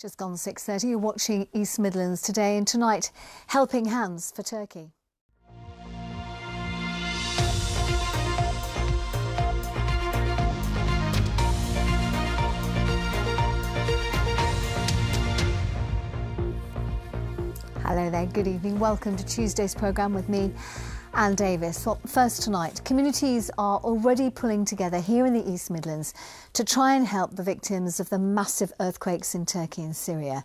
Just gone 6:30, you're watching East Midlands Today, and tonight, helping hands for Turkey. Hello there, good evening. Welcome to Tuesday's programme with me, Anne Davis. Well, first tonight, communities are already pulling together here in the East Midlands to try and help the victims of the massive earthquakes in Turkey and Syria.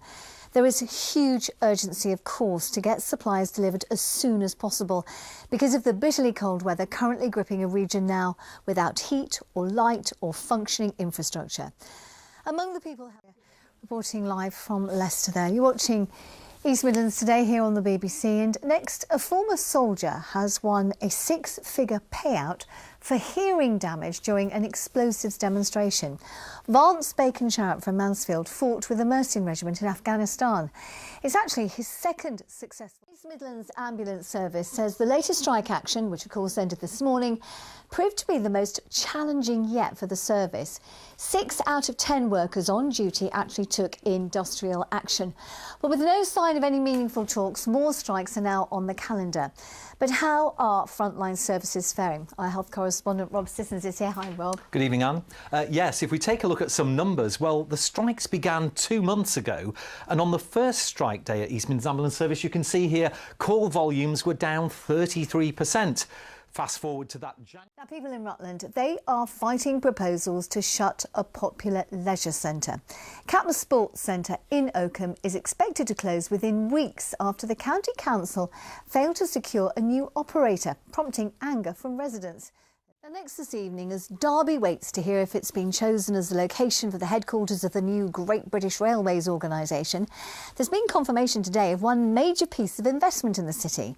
There is a huge urgency, of course, to get supplies delivered as soon as possible because of the bitterly cold weather currently gripping a region now without heat or light or functioning infrastructure. Among the people reporting live from Leicester there, you're watching East Midlands Today here on the BBC, and next, a former soldier has won a six-figure payout for hearing damage during an explosives demonstration. Vance Bacon-Sharrett from Mansfield fought with the Mercian Regiment in Afghanistan. It's actually his second successful. East Midlands Ambulance Service says the latest strike action, which of course ended this morning, proved to be the most challenging yet for the service. 6 out of 10 workers on duty actually took industrial action. But with no sign of any meaningful talks, more strikes are now on the calendar. But how are frontline services faring? Our health correspondent Rob Sissons is here. Hi, Rob. Good evening, Anne. Yes, if we take a look at some numbers, well, the strikes began 2 months ago, and on the first strike day at East Midlands Ambulance Service, you can see here call volumes were down 33%. Fast forward to that. Now, people in Rutland, they are fighting proposals to shut a popular leisure centre. Catmore Sports Centre in Oakham is expected to close within weeks after the County Council failed to secure a new operator, prompting anger from residents. Now, next this evening, as Derby waits to hear if it's been chosen as the location for the headquarters of the new Great British Railways organisation, there's been confirmation today of one major piece of investment in the city.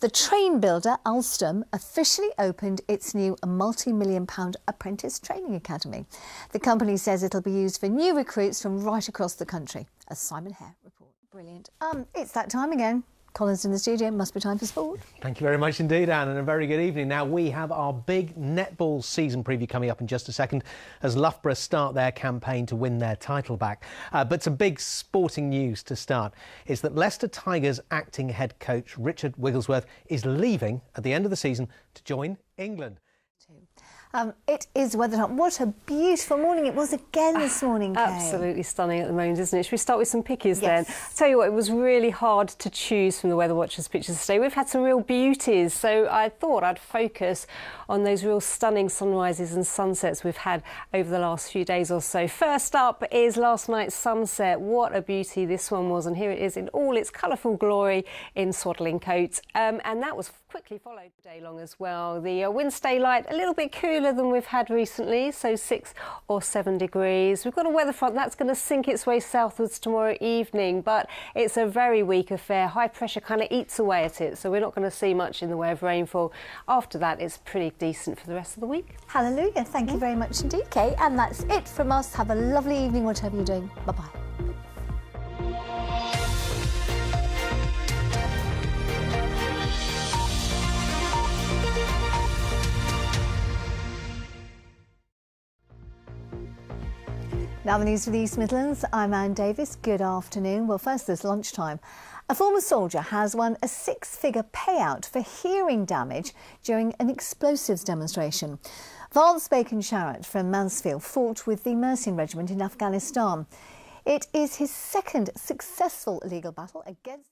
The train builder Alstom officially opened its new multi-million-pound apprentice training academy. The company says it'll be used for new recruits from right across the country. As Simon Hare reports. Brilliant. It's that time again. Colin's in the studio. Must be time for sport. Thank you very much indeed, Anne, and a very good evening. Now, we have our big netball season preview coming up in just a second as Loughborough start their campaign to win their title back. But some big sporting news to start is that Leicester Tigers acting head coach Richard Wigglesworth is leaving at the end of the season to join England. It is weather. What a beautiful morning it was again this morning, Kay. Absolutely stunning at the moment, isn't it? Should we start with some pickies then? Yes. Tell you what, it was really hard to choose from the Weather Watchers pictures today. We've had some real beauties, so I thought I'd focus on those real stunning sunrises and sunsets we've had over the last few days or so. First up is last night's sunset. What a beauty this one was, and here it is in all its colourful glory in Swadlincote. And that was quickly followed day long as well. The wind stay light, a little bit cooler than we've had recently, so 6 or 7 degrees. We've got a weather front that's going to sink its way southwards tomorrow evening, but it's a very weak affair. High pressure kind of eats away at it, so we're not going to see much in the way of rainfall. After that, it's pretty decent for the rest of the week. Hallelujah. Thank you very much indeed, Kay. And that's it from us. Have a lovely evening, whatever you're doing. Bye-bye. Now the news for the East Midlands. I'm Anne Davis. Good afternoon. Well, first this lunchtime. A former soldier has won a 6-figure payout for hearing damage during an explosives demonstration. Vance Bacon-Sharrett from Mansfield fought with the Mercian Regiment in Afghanistan. It is his second successful legal battle against